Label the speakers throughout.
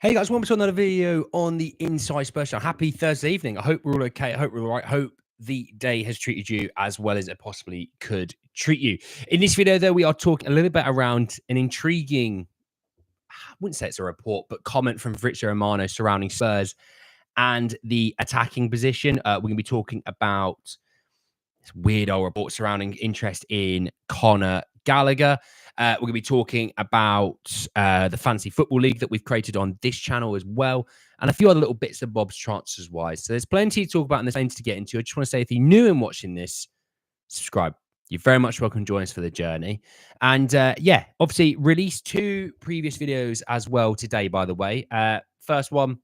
Speaker 1: Hey guys, welcome to another video on the Inside Spurs Show. Happy Thursday evening. I hope we're all okay. I hope we're all right. Hope the day has treated you as well as it possibly could treat you. In this video, though, we are talking a little bit around an intriguing, I wouldn't say it's a report, but comment from Fabrizio Romano surrounding Spurs and the attacking position. We're going to be talking about this weird old report surrounding interest in Conor Gallagher. We're going to be talking about the Fantasy Football League that we've created on this channel as well, and a few other little bits and bobs transfers-wise. So there's plenty to talk about and there's plenty to get into. I just want to say, if you're new and watching this, subscribe. You're very much welcome to join us for the journey. And yeah, obviously released two previous videos as well today, by the way. First one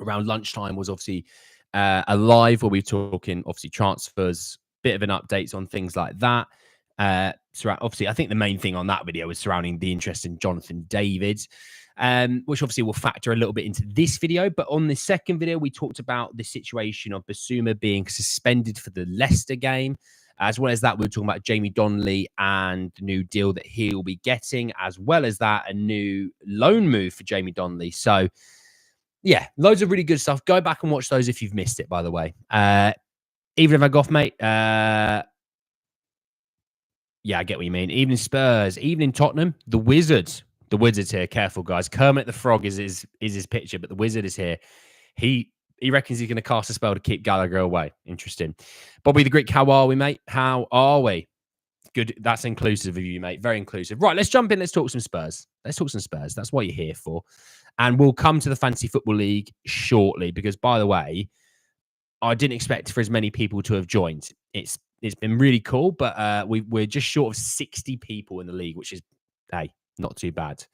Speaker 1: around lunchtime was obviously a live where we were talking, obviously, transfers, bit of an updates on things like that. Obviously, I think the main thing on that video was surrounding the interest in Jonathan David, which obviously will factor a little bit into this video. But on the second video, we talked about the situation of Basuma being suspended for the Leicester game. As well as that, we were talking about Jamie Donnelly and the new deal that he'll be getting. As well as that, a new loan move for Jamie Donnelly. So, yeah, loads of really good stuff. Go back and watch those if you've missed it, by the way. Even if I go off, mate. Yeah, I get what you mean. Evening Spurs, evening Tottenham, the Wizards. The Wizard's here. Careful, guys. Kermit the Frog is his picture, but the Wizard is here. He reckons he's going to cast a spell to keep Gallagher away. Interesting. Bobby the Greek, how are we, mate? How are we? Good. That's inclusive of you, mate. Very inclusive. Right, let's jump in. Let's talk some Spurs. Let's talk some Spurs. That's what you're here for. And we'll come to the Fantasy Football League shortly because, by the way, I didn't expect for as many people to have joined. It's been really cool, but we're just short of 60 people in the league, which is, hey, not too bad.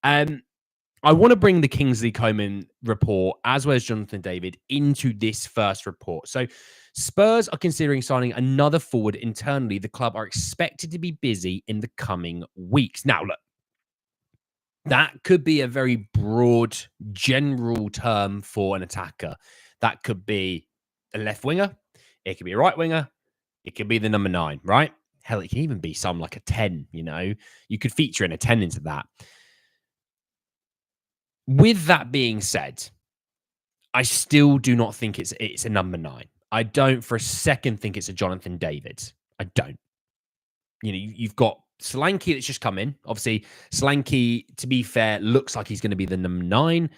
Speaker 1: I want to bring the Kingsley Coman report as well as Jonathan David into this first report. So Spurs are considering signing another forward internally. The club are expected to be busy in the coming weeks. Now, look, that could be a very broad, general term for an attacker. That could be a left winger. It could be a right winger. It could be the number 9, right? Hell, it can even be some like a 10, you know. You could feature in a 10 into that. With that being said, I still do not think it's a number 9. I don't for a second think it's a Jonathan David. I don't. You know, you've got Solanke that's just come in. Obviously, Solanke, to be fair, looks like he's going to be the number 9.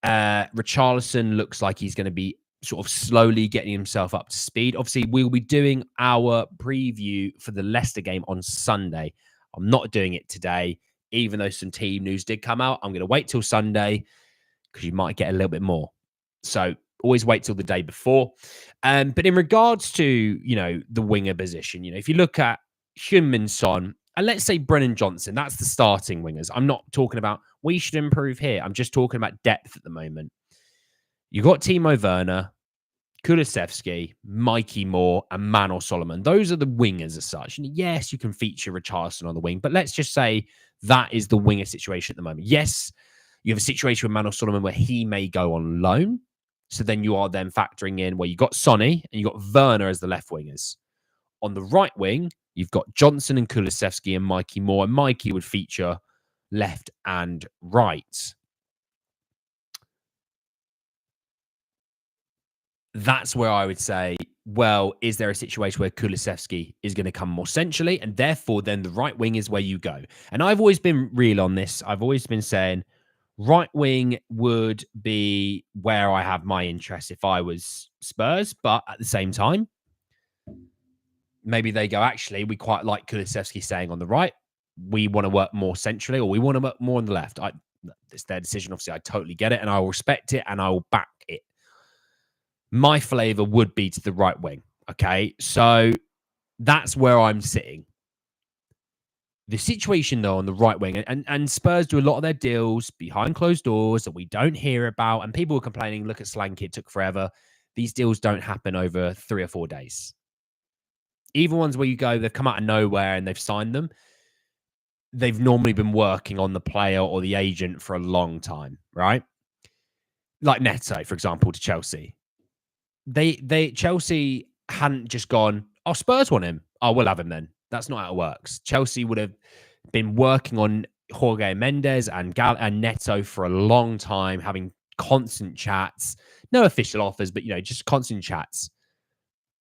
Speaker 1: Richarlison looks like he's going to be sort of slowly getting himself up to speed. Obviously, we'll be doing our preview for the Leicester game on Sunday. I'm not doing it today, even though some team news did come out. I'm going to wait till Sunday because you might get a little bit more. So always wait till the day before. But in regards to, you know, the winger position, you know, if you look at Heung-Min, Son, and let's say Brennan Johnson, that's the starting wingers. I'm not talking about we should improve here. I'm just talking about depth at the moment. You've got Timo Werner, Kulusevski, Mikey Moore, and Manor Solomon. Those are the wingers as such. And yes, you can feature Richarlison on the wing, but let's just say that is the winger situation at the moment. Yes, you have a situation with Manor Solomon where he may go on loan. So then you are then factoring in where you got Sonny and you got Werner as the left wingers. On the right wing, you've got Johnson and Kulusevski and Mikey Moore. And Mikey would feature left and right. That's where I would say, well, is there a situation where Kulusevski is going to come more centrally? And therefore, then the right wing is where you go. And I've always been real on this. I've always been saying right wing would be where I have my interest if I was Spurs. But at the same time, maybe they go, actually, we quite like Kulusevski staying on the right. We want to work more centrally or we want to work more on the left. It's their decision. Obviously, I totally get it and I will respect it and I will back it. My flavor would be to the right wing. Okay. So that's where I'm sitting. The situation, though, on the right wing, and Spurs do a lot of their deals behind closed doors that we don't hear about. And people were complaining, look at Solanke, it took forever. These deals don't happen over 3 or 4 days. Even ones where you go, they've come out of nowhere and they've signed them. They've normally been working on the player or the agent for a long time, right? Like Neto, for example, to Chelsea. Chelsea hadn't just gone, oh, Spurs want him. Oh, we'll have him then. That's not how it works. Chelsea would have been working on Jorge Mendes and Neto for a long time, having constant chats, no official offers, but just constant chats.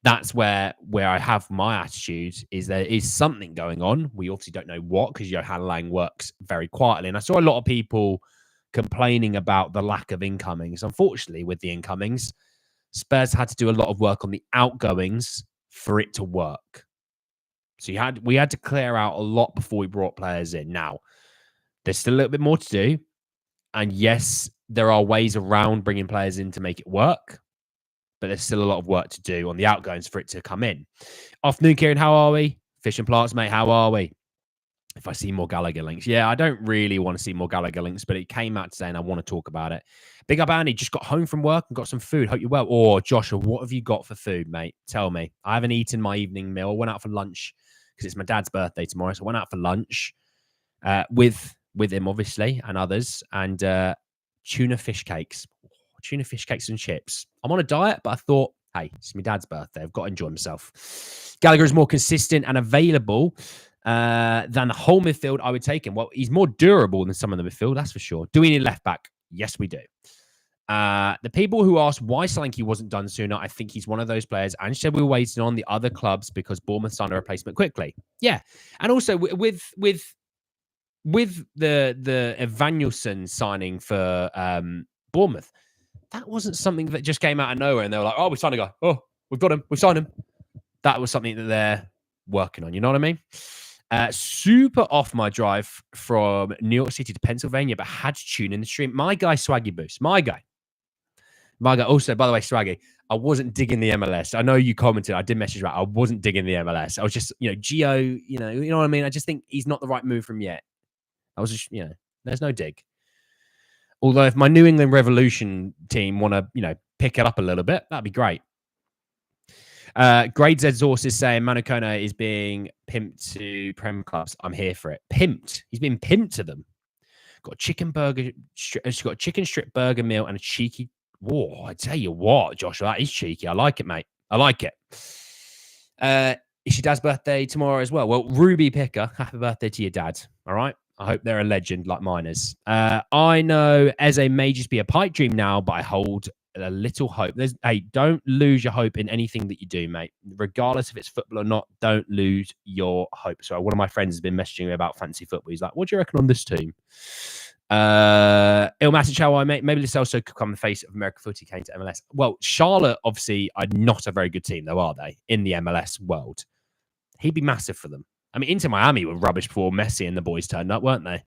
Speaker 1: That's where I have my attitude is there is something going on. We obviously don't know what because Johan Lang works very quietly. And I saw a lot of people complaining about the lack of incomings. Unfortunately, with the incomings, Spurs had to do a lot of work on the outgoings for it to work. So we had to clear out a lot before we brought players in. Now, there's still a little bit more to do. And yes, there are ways around bringing players in to make it work. But there's still a lot of work to do on the outgoings for it to come in. Afternoon, Kieran. How are we? Fish and plants, mate. How are we? If I see more Gallagher links. Yeah, I don't really want to see more Gallagher links, but it came out today and I want to talk about it. Big up, Andy. Just got home from work and got some food. Hope you're well. Or Joshua, what have you got for food, mate? Tell me. I haven't eaten my evening meal. I went out for lunch because it's my dad's birthday tomorrow. So I went out for lunch with him, obviously, and others. And tuna fish cakes. Tuna fish cakes and chips. I'm on a diet, but I thought, hey, it's my dad's birthday. I've got to enjoy myself. Gallagher is more consistent and available than the whole midfield. I would take him. Well, he's more durable than some of the midfield, that's for sure. Do we need left back? Yes, we do. The people who asked why Solanke wasn't done sooner, I think he's one of those players. And said we were waiting on the other clubs because Bournemouth signed a replacement quickly. Yeah, and also with the Evangelson signing for Bournemouth. That wasn't something that just came out of nowhere and they were like, oh, we signed a guy. Oh, we've got him. We've signed him. That was something that they're working on. You know what I mean? Super off my drive from New York City to Pennsylvania, but had to tune in the stream. My guy, Swaggy Boost. My guy. Also, by the way, Swaggy, I wasn't digging the MLS. I know you commented. I did message about I wasn't digging the MLS. I was just, Gio, you know what I mean? I just think he's not the right move from yet. I was just, there's no dig. Although if my New England Revolution team want to, pick it up a little bit, that'd be great. Grade Z Source is saying Manu Kone is being pimped to Prem clubs. I'm here for it. Pimped. He's been pimped to them. Got a chicken burger. She's got a chicken strip burger meal and a cheeky. Whoa, I tell you what, Joshua, that is cheeky. I like it, mate. I like it. It's your dad's birthday tomorrow as well. Well, Ruby Picker, happy birthday to your dad. All right. I hope they're a legend like mine is. I know Eze may just be a pipe dream now, but I hold a little hope. Hey, don't lose your hope in anything that you do, mate. Regardless if it's football or not, don't lose your hope. So one of my friends has been messaging me about fantasy football. He's like, what do you reckon on this team? Ilmatic Chawai, mate. Maybe Lo Celso could become the face of American footy, came to MLS. Well, Charlotte, obviously, are not a very good team, though, are they? In the MLS world. He'd be massive for them. I mean, Inter Miami were rubbish before Messi and the boys turned up, weren't they?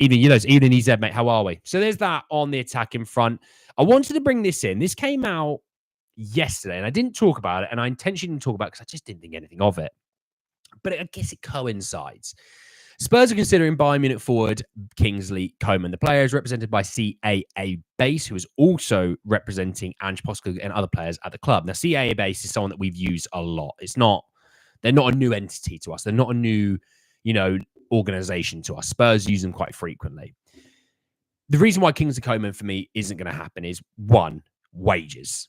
Speaker 1: Even EZ, mate, how are we? So there's that on the attacking front. I wanted to bring this in. This came out yesterday, and I didn't talk about it, and I intentionally didn't talk about it because I just didn't think anything of it. But I guess it coincides. Spurs are considering Bayern Munich forward Kingsley Coman. The player is represented by CAA Base, who is also representing Ange Postecoglou and other players at the club. Now, CAA Base is someone that we've used a lot. They're not a new entity to us. They're not a new, organization to us. Spurs use them quite frequently. The reason why Kingsley Coman for me isn't going to happen is one, wages.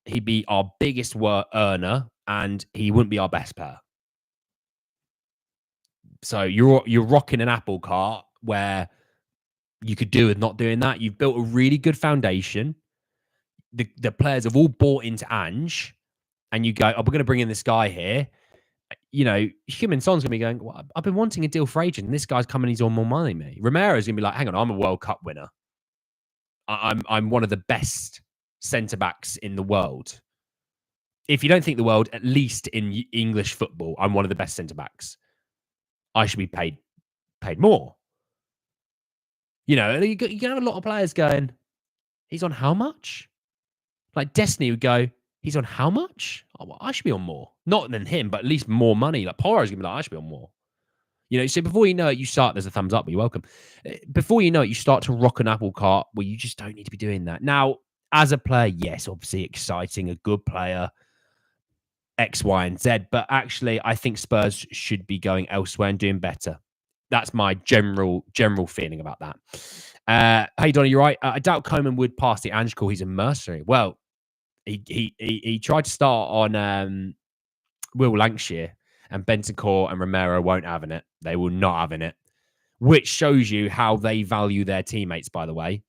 Speaker 1: He'd be our biggest earner and he wouldn't be our best player. So you're rocking an apple cart where you could do with not doing that. You've built a really good foundation. The players have all bought into Ange, and you go, oh, we're going to bring in this guy here. Heung-Min Son's going to be going, well, I've been wanting a deal for agent, and this guy's coming, he's on more money than me. Romero's going to be like, hang on, I'm a World Cup winner. I'm one of the best centre-backs in the world. If you don't think the world, at least in English football, I'm one of the best centre-backs. I should be paid more. You can have a lot of players going, he's on how much? Like Destiny would go, he's on how much? Oh, well, I should be on more. Not than him, but at least more money. Like Poro's going to be like, I should be on more. So before you know it, there's a thumbs up, but you're welcome. Before you know it, you start to rock an apple cart where you just don't need to be doing that. Now, as a player, yes, obviously exciting, a good player, X, Y, and Z. But actually, I think Spurs should be going elsewhere and doing better. That's my general feeling about that. Hey, Donny, you're right. I doubt Coman would pass the Ange call. He's a mercenary. Well, he tried to start on Will Lancashire, and Bentancur and Romero won't having it. They will not having it. which shows you how they value their teammates, by the way.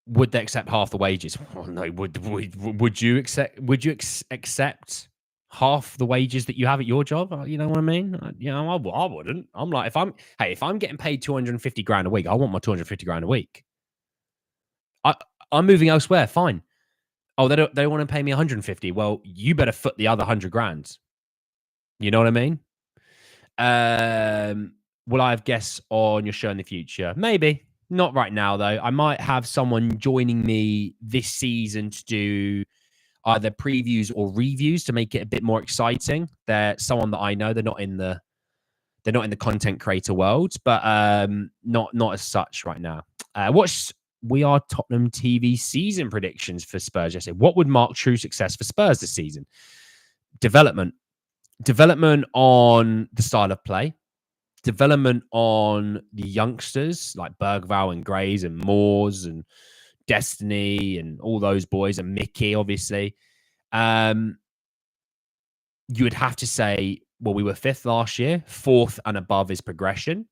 Speaker 1: Would they accept half the wages? Oh, no. Would you accept? Accept half the wages that you have at your job? You know what I mean? I wouldn't. I'm like, if I'm getting paid 250 grand a week, I want my 250 grand a week. I'm moving elsewhere. Fine. Oh, they want to pay me 150. Well, you better foot the other 100 grand. You know what I mean? Will I have guests on your show in the future? Maybe. Not right now, though. I might have someone joining me this season to do either previews or reviews to make it a bit more exciting. They're someone that I know. They're not in the content creator world, but not as such right now. We are Tottenham TV season predictions for Spurs yesterday. What would mark true success for Spurs this season? Development on the style of play. Development on the youngsters like Bergvall and Grays and Moores and Destiny and all those boys and Mickey, obviously. You would have to say, well, we were 5th last year. 4th and above is progression.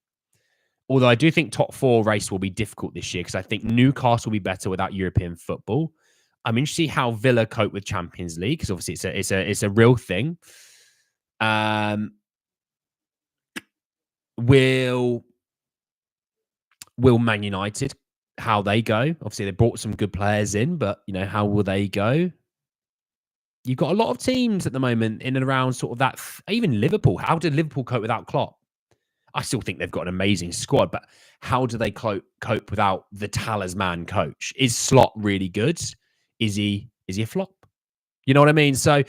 Speaker 1: Although I do think top 4 race will be difficult this year because I think Newcastle will be better without European football. I'm interested to see how Villa cope with Champions League because obviously it's a real thing. Will Man United, how they go? Obviously, they brought some good players in, but, how will they go? You've got a lot of teams at the moment in and around sort of that. Even Liverpool. How did Liverpool cope without Klopp? I still think they've got an amazing squad, but how do they cope without the talisman coach? Is Slot really good? Is he a flop? You know what I mean? So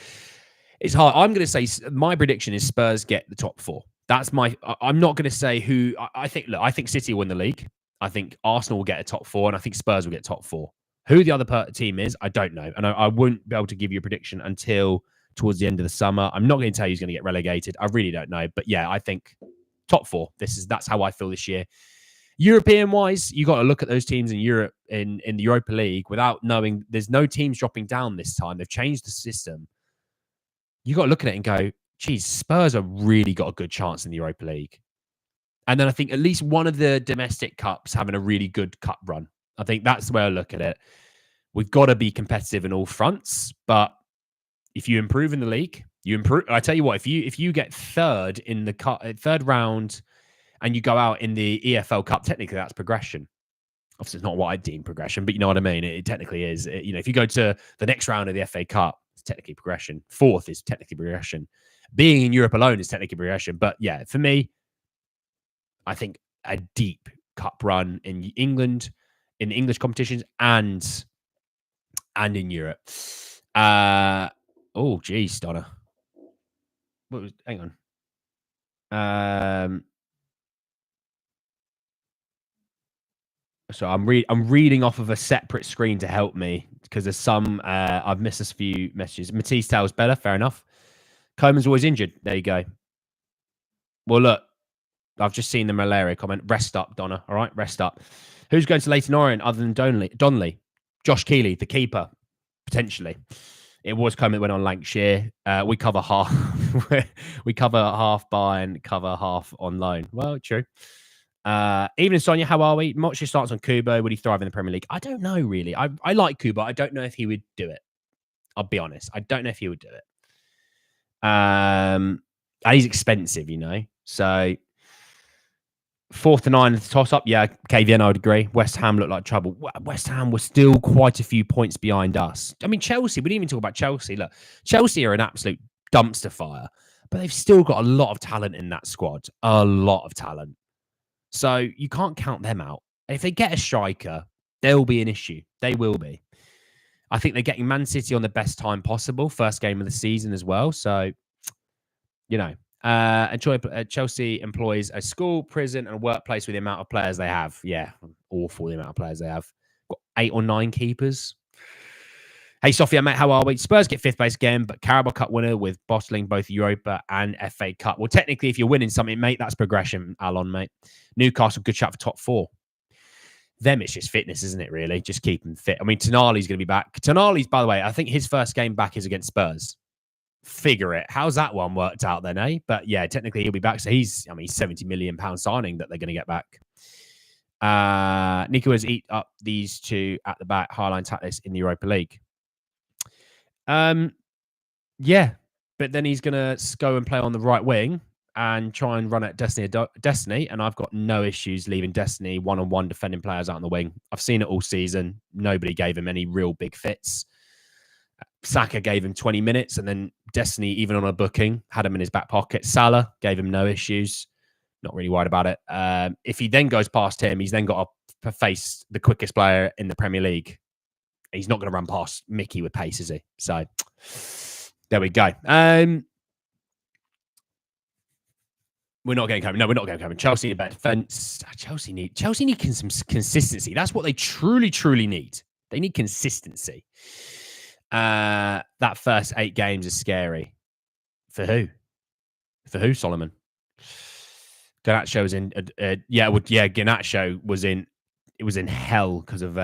Speaker 1: it's hard. I'm going to say my prediction is Spurs get the top 4. That's I'm not going to say who I think. Look, I think City will win the league. I think Arsenal will get a top 4, and I think Spurs will get top 4. Who the other team is, I don't know. And I wouldn't be able to give you a prediction until towards the end of the summer. I'm not going to tell you who's going to get relegated. I really don't know. But yeah, I think top 4. That's how I feel this year. European-wise, you got to look at those teams in Europe, in the Europa League, without knowing there's no teams dropping down this time. They've changed the system. You got to look at it and go, geez, Spurs have really got a good chance in the Europa League. And then I think at least one of the domestic cups having a really good cup run. I think that's the way I look at it. We've got to be competitive in all fronts, but if you improve in the league, you improve. I tell you what, if you get third in the third round and you go out in the EFL Cup, technically that's progression. Obviously, it's not what I deem progression, but you know what I mean. It technically is. If you go to the next round of the FA Cup, it's technically progression. 4th is technically progression. Being in Europe alone is technically progression. But yeah, for me, I think a deep cup run in England, in the English competitions, and in Europe. Oh, geez, Donna. Hang on. So I'm reading off of a separate screen to help me because there's some I've missed a few messages. Matisse tells better, fair enough. Coman's always injured. There you go. Well, look, I've just seen the malaria comment. Rest up, Donna. All right, rest up. Who's going to Leyton Orient other than Donnelly? Josh Keeley, the keeper, potentially. It was Coman that went on Lancashire. We cover half. We cover half buy and cover half on loan. Well, true. Evening, Sonia. How are we? Mochi starts on Kubo. Would he thrive in the Premier League? I don't know, really. I like Kubo. I don't know if he would do it. I'll be honest. I don't know if he would do it. And he's expensive, So 4th to 9 is the toss-up. Yeah, KVN, I would agree. West Ham looked like trouble. West Ham was still quite a few points behind us. I mean, Chelsea, we didn't even talk about Chelsea. Look, Chelsea are an absolute dumpster fire, but they've still got a lot of talent in that squad. A lot of talent. So you can't count them out. If they get a striker, there will be an issue. They will be. I think they're getting Man City on the best time possible. First game of the season as well. So, Chelsea employs a school, prison, and a workplace with the amount of players they have. Yeah, awful the amount of players they have. Got 8 or 9 keepers. Hey, Sophia, mate, how are we? Spurs get 5th place again, but Carabao Cup winner with bottling both Europa and FA Cup. Well, technically, if you're winning something, mate, that's progression, Alon, mate. Newcastle, good shot for top 4. Them, it's just fitness, isn't it, really? Just keep them fit. I mean, Tonali's going to be back. Tonali's, by the way, I think his first game back is against Spurs. Figure it. How's that one worked out then, eh? But yeah, technically he'll be back. So he's 70 million pound signing that they're going to get back. Nico has eat up these two at the back, Highline Tatlis in the Europa League. Yeah, but then he's going to go and play on the right wing and try and run at Destiny. And I've got no issues leaving Destiny one-on-one defending players out on the wing. I've seen it all season. Nobody gave him any real big fits. Saka gave him 20 minutes, and then Destiny, even on a booking, had him in his back pocket. Salah gave him no issues. Not really worried about it. If he then goes past him, he's then got to face the quickest player in the Premier League. He's not going to run past Mickey with pace, is he? So there we go. We're not getting Coman. No, we're not getting Coman. Chelsea need better defense. Chelsea need some consistency. That's what they truly need. They need consistency. That first 8 games is scary. For who? For who, Solomon? Garnacho was in. Garnacho was in. It was in hell because of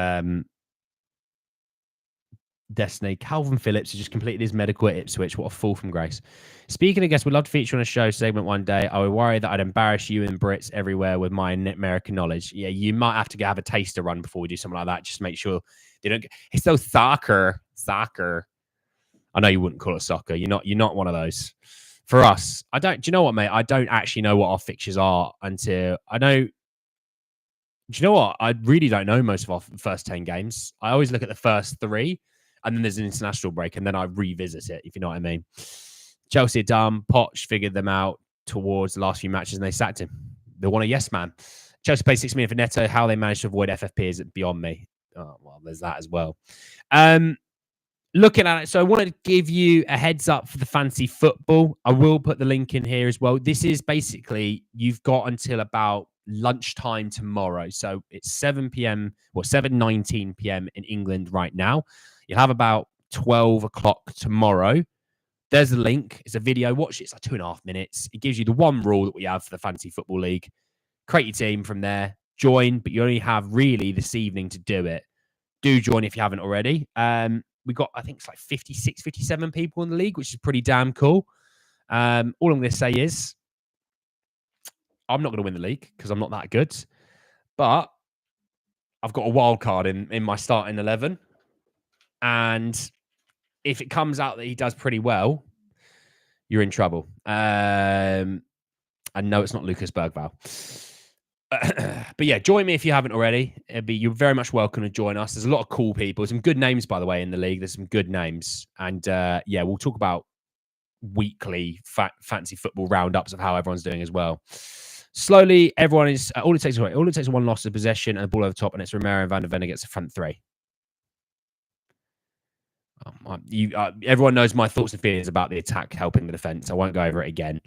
Speaker 1: Destiny. Calvin Phillips has just completed his medical at Ipswich. What a fall from grace. Speaking of guests, we'd love to feature on a show segment one day. I would worry that I'd embarrass you and Brits everywhere with my American knowledge. Yeah, you might have to have a taster run before we do something like that. Just make sure they don't. It's so soccer. I know you wouldn't call it soccer. You're not one of those. For us, I don't. Do you know what, mate? I don't actually know what our fixtures are until I know. Do you know what? I really don't know most of our first 10 games. I always look at the first 3. And then there's an international break, and then I revisit it, if you know what I mean. Chelsea are done. Poch figured them out towards the last few matches, and they sacked him. They want a yes man. Chelsea paid 6 million for Neto. How they managed to avoid FFP is beyond me. Oh, well, there's that as well. Looking at it, so I want to give you a heads up for the fancy football. I will put the link in here as well. This is basically, you've got until about lunchtime tomorrow. So it's 7 p.m. or 7:19 p.m. in England right now. You'll have about 12 o'clock tomorrow. There's the link. It's a video. Watch it. It's like 2.5 minutes. It gives you the one rule that we have for the Fantasy Football League. Create your team from there. Join, but you only have really this evening to do it. Do join if you haven't already. We got, I think it's like 56, 57 people in the league, which is pretty damn cool. All I'm going to say is I'm not going to win the league because I'm not that good. But I've got a wild card in my starting 11. And if it comes out that he does pretty well, you're in trouble. And no, it's not Lucas Bergvall. But yeah, join me if you haven't already. You're very much welcome to join us. There's a lot of cool people. Some good names, by the way, in the league. There's some good names. And yeah, we'll talk about weekly fancy football roundups of how everyone's doing as well. Slowly, everyone is... all it takes is one loss of possession and a ball over the top, and it's Romero and Van der Ven against the front 3. Everyone knows my thoughts and feelings about the attack helping the defense. I won't go over it again.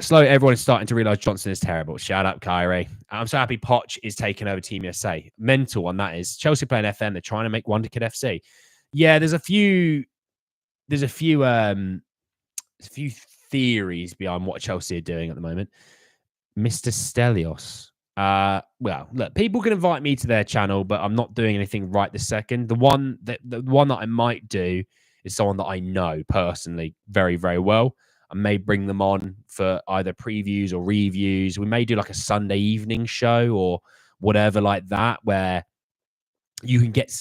Speaker 1: Slowly, everyone is starting to realize Johnson is terrible. Shout out Kyrie. I'm so happy Poch is taking over Team USA. Mental one that is. Chelsea playing FM. They're trying to make Wonder Kid FC. Yeah, there's a few theories behind what Chelsea are doing at the moment. Mr. Stelios. Well, look, people can invite me to their channel, but I'm not doing anything right this second. The one that I might do is someone that I know personally very, very well. I may bring them on for either previews or reviews. We may do like a Sunday evening show or whatever like that, where you can get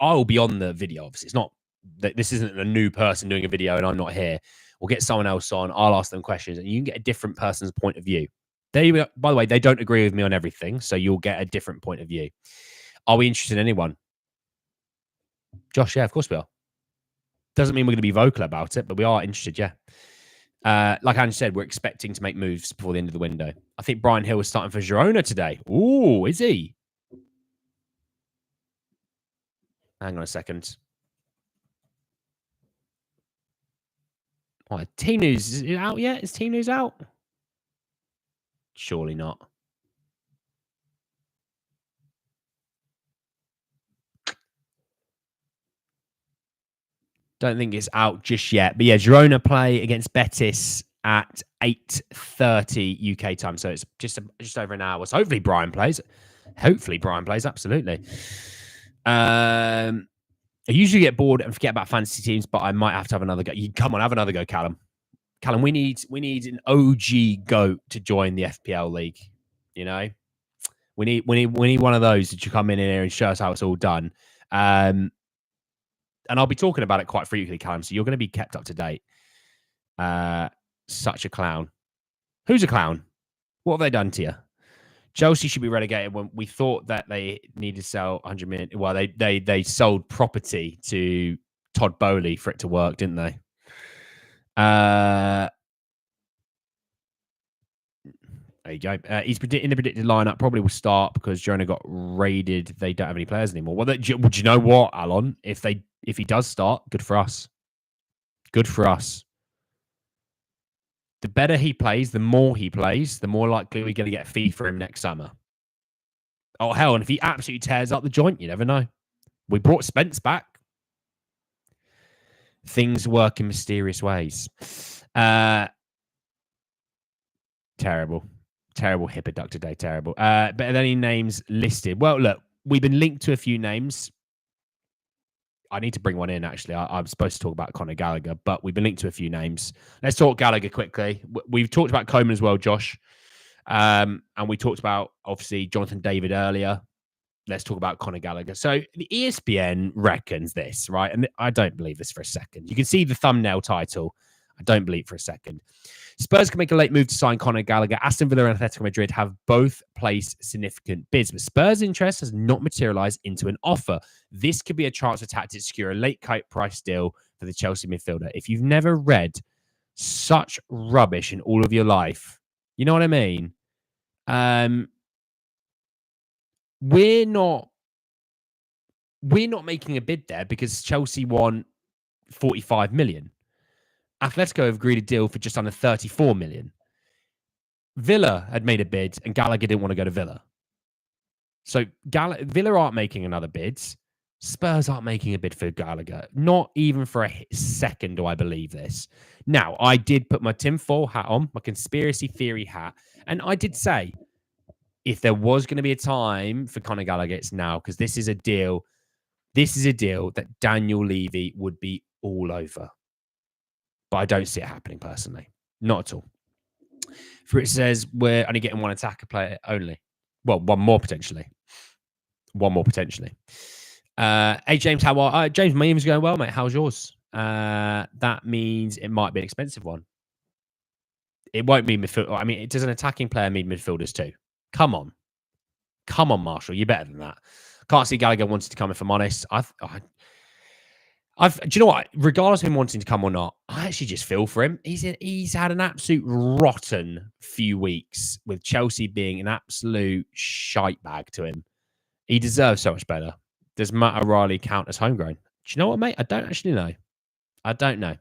Speaker 1: I'll be on the video. Obviously, it's not that this isn't a new person doing a video and I'm not here. We'll get someone else on. I'll ask them questions, and you can get a different person's point of view. By the way, they don't agree with me on everything, so you'll get a different point of view. Are we interested in anyone? Josh, yeah, of course we are. Doesn't mean we're going to be vocal about it, but we are interested, yeah. Like Ange said, we're expecting to make moves before the end of the window. I think Brian Hill is starting for Girona today. Ooh, is he? Hang on a second. What, team news is it out yet? Is team news out? Surely not. Don't think it's out just yet. But yeah, Girona play against Betis at 8:30 UK time. So it's just over an hour. So hopefully Brian plays. Absolutely. I usually get bored and forget about fantasy teams, but I might have to have another go. Come on, have another go, Callum. Callum, we need an OG goat to join the FPL league. You know, we need one of those to come in here and show us how it's all done. And I'll be talking about it quite frequently, Callum. So you're going to be kept up to date. Such a clown. Who's a clown? What have they done to you? Chelsea should be relegated when we thought that they needed to sell 100 million. Well, they sold property to Todd Bowley for it to work, didn't they? There you go. He's in the predicted lineup. Probably will start because Jonah got raided. They don't have any players anymore. Well, would you know what, Alon? If he does start, good for us. Good for us. The better he plays, the more likely we're going to get a fee for him next summer. Oh, hell, and if he absolutely tears up the joint, you never know. We brought Spence back. Things work in mysterious ways. Terrible hippoductor day, terrible. But any names listed? Well, look, we've been linked to a few names. I need to bring one in, actually. I'm supposed to talk about Conor Gallagher, but we've been linked to a few names. Let's talk Gallagher quickly. We've talked about Coman as well, Josh. And we talked about, obviously, Jonathan David earlier. Let's talk about Conor Gallagher. So the ESPN reckons this, right? And I don't believe this for a second. You can see the thumbnail title. I don't believe for a second. Spurs can make a late move to sign Conor Gallagher. Aston Villa and Atletico Madrid have both placed significant bids, but Spurs' interest has not materialised into an offer. This could be a transfer tactic to secure a late kite price deal for the Chelsea midfielder. If you've never read such rubbish in all of your life, you know what I mean? We're not making a bid there because Chelsea want 45 million. Atletico have agreed a deal for just under 34 million. Villa had made a bid and Gallagher didn't want to go to Villa. So Villa aren't making another bid. Spurs aren't making a bid for Gallagher. Not even for a second do I believe this. Now, I did put my tinfoil hat on, my conspiracy theory hat, and I did say, if there was going to be a time for Conor Gallagher, it's now, because this is a deal that Daniel Levy would be all over. But I don't see it happening personally. Not at all. For it says we're only getting one attacker player only. Well, one more potentially. Hey, James, how are James, my evening's going well, mate. How's yours? That means it might be an expensive one. It won't mean midfield. I mean, does an attacking player mean midfielders too? Come on, Marshall. You're better than that. Can't see Gallagher wanting to come, if I'm honest. Do you know what? Regardless of him wanting to come or not, I actually just feel for him. He's had an absolute rotten few weeks with Chelsea being an absolute shite bag to him. He deserves so much better. Does Matt O'Reilly count as homegrown? Do you know what, mate? I don't actually know. I don't know.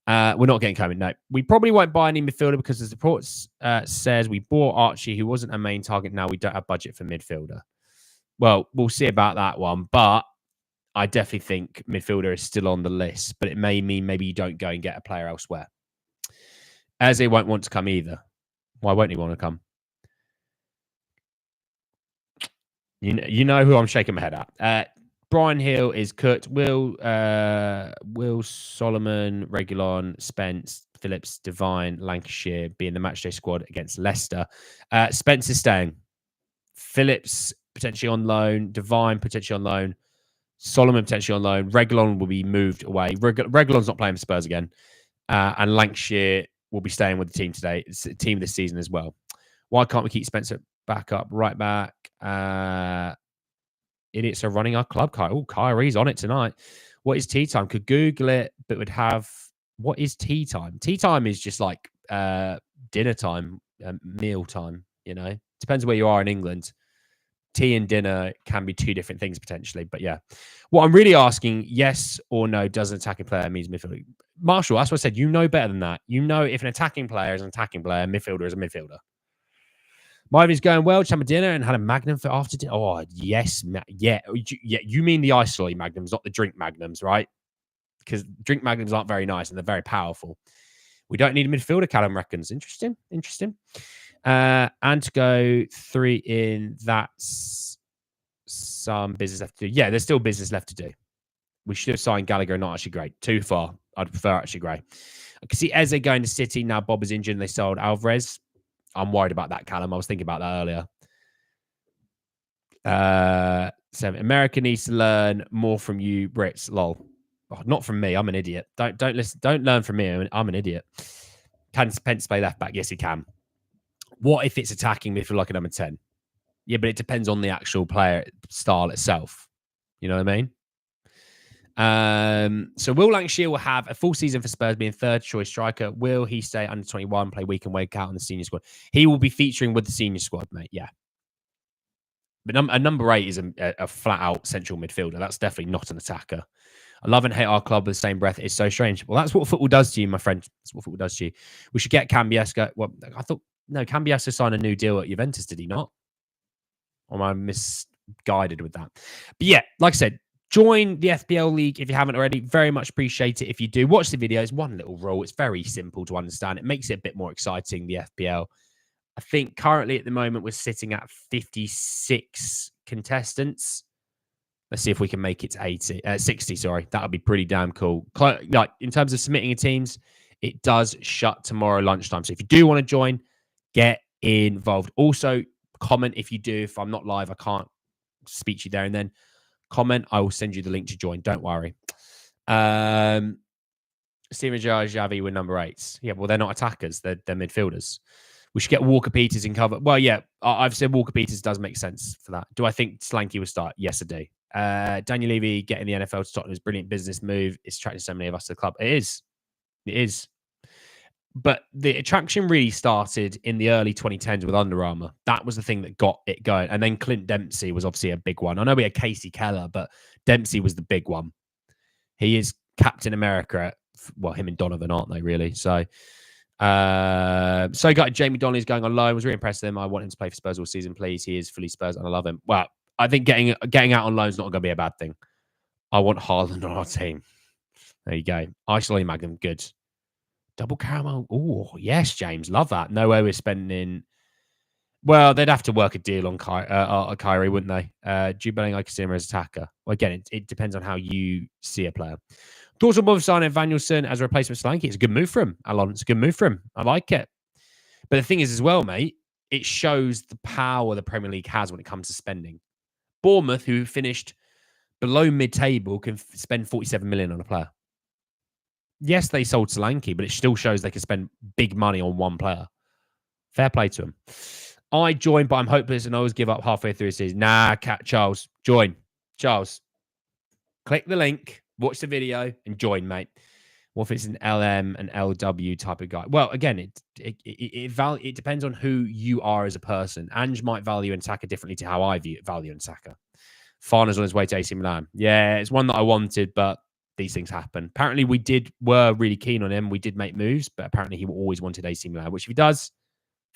Speaker 1: We're not getting Coman. No, we probably won't buy any midfielder because the reports says we bought Archie, who wasn't a main target. Now we don't have budget for midfielder. Well, we'll see about that one, but I definitely think midfielder is still on the list, but it may mean maybe you don't go and get a player elsewhere. As he won't want to come either. Why won't he want to come? You know who I'm shaking my head at. Brian Hill is cut. Will Solomon, Regulon, Spence, Phillips, Devine, Lancashire be in the matchday squad against Leicester. Spence is staying. Phillips potentially on loan. Devine potentially on loan. Solomon potentially on loan. Regulon will be moved away. Regulon's not playing for Spurs again. And Lancashire will be staying with the team today. It's the team this season as well. Why can't we keep Spencer back up, right back? Idiots are running our club. Kyrie's on it tonight. What is tea time? Could Google it, but would have... What is tea time? Tea time is just like dinner time, meal time, you know? Depends where you are in England. Tea and dinner can be two different things potentially, but yeah. What I'm really asking, yes or no, does an attacking player means midfielder? Marshall, that's what I said. You know better than that. You know if an attacking player is an attacking player, midfielder is a midfielder. My evening's going well. Just had my dinner and had a Magnum for after dinner. Oh, yes. Yeah. You mean the isolate Magnums, not the drink Magnums, right? Because drink Magnums aren't very nice and they're very powerful. We don't need a midfielder, Callum reckons. Interesting. And to go 3 in, that's some business left to do. Yeah, there's still business left to do. We should have signed Gallagher, not actually great. Too far. I'd prefer actually Gray. I can see Eze going to City. Now Bob is injured and they sold Alvarez. I'm worried about that, Callum. I was thinking about that earlier. So America needs to learn more from you, Brits. Lol. Oh, not from me. I'm an idiot. Don't listen. Don't learn from me. I'm an idiot. Can Spence play left back? Yes, he can. What if it's attacking midfield like a number 10? Yeah, but it depends on the actual player style itself. You know what I mean? So Will Lancashire will have a full season for Spurs, being third choice striker. Will he stay under 21, play week and week out on the senior squad? He will be featuring with the senior squad, mate. Yeah. But a number 8 is a flat out central midfielder. That's definitely not an attacker. I love and hate our club with the same breath. It's so strange. Well, that's what football does to you, my friend. That's what football does to you. We should get Cambiaska. Well, I thought, no, Cambiaska signed a new deal at Juventus, did he not? Or am I misguided with that? But yeah, like I said, join the FPL League if you haven't already. Very much appreciate it if you do. Watch the videos. One little rule. It's very simple to understand. It makes it a bit more exciting, the FPL. I think currently at the moment we're sitting at 56 contestants. Let's see if we can make it to 60, sorry. That would be pretty damn cool. Like, in terms of submitting teams, it does shut tomorrow lunchtime. So if you do want to join, get involved. Also, comment if you do. If I'm not live, I can't speak to you there and then. Comment. I will send you the link to join. Don't worry. Steven Gerrard, Xavi were number 8s. Yeah, well, they're not attackers. They're midfielders. We should get Walker Peters in cover. Well, yeah, I've said Walker Peters does make sense for that. Do I think Slanky will start? Yes, I do. Daniel Levy getting the NFL to Tottenham is a brilliant business move. It's attracting so many of us to the club. It is. It is. But the attraction really started in the early 2010s with Under Armour. That was the thing that got it going. And then Clint Dempsey was obviously a big one. I know we had Casey Keller, but Dempsey was the big one. He is Captain America. Well, him and Donovan, aren't they, really? So got Jamie Donnelly's going on loan. I was really impressed with him. I want him to play for Spurs all season, please. He is fully Spurs and I love him. Well, I think getting out on loan is not going to be a bad thing. I want Haaland on our team. There you go. Isolate Magnum, good. Double caramel. Oh, yes, James. Love that. No way we're spending. Well, they'd have to work a deal on Kyrie, wouldn't they? Jude Bellingham, I consider him as attacker. Well, again, it depends on how you see a player. Thoughts on both signing Vanilson as a replacement for Solanke? It's a good move for him, Alon. It's a good move for him. I like it. But the thing is as well, mate, it shows the power the Premier League has when it comes to spending. Bournemouth, who finished below mid-table, can spend 47 million on a player. Yes, they sold Solanke, but it still shows they can spend big money on one player. Fair play to them. I joined, but I'm hopeless and I always give up halfway through the season. Nah, Charles, join. Charles, click the link, watch the video, and join, mate. What if it's an LM and LW type of guy? Well, again, it depends on who you are as a person. Ange might value an attacker differently to how I value an attacker. Farner's on his way to AC Milan. Yeah, it's one that I wanted, but these things happen. Apparently, were really keen on him. We did make moves, but apparently he always wanted AC Milan, which if he does,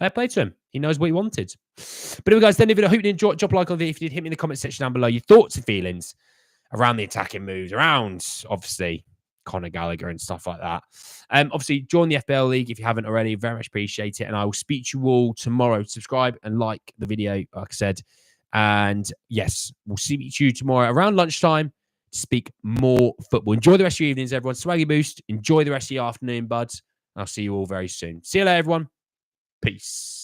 Speaker 1: fair play to him. He knows what he wanted. But anyway, guys, then if you hope you enjoyed, drop a like on the video. If you did, hit me in the comment section down below your thoughts and feelings around the attacking moves, around, obviously, Conor Gallagher and stuff like that. Obviously, join the FPL League if you haven't already. Very much appreciate it. And I will speak to you all tomorrow. Subscribe and like the video, like I said. And yes, we'll see you tomorrow around lunchtime to speak more football. Enjoy the rest of your evenings, everyone. Swaggy boost. Enjoy the rest of your afternoon, buds. I'll see you all very soon. See you later, everyone. Peace.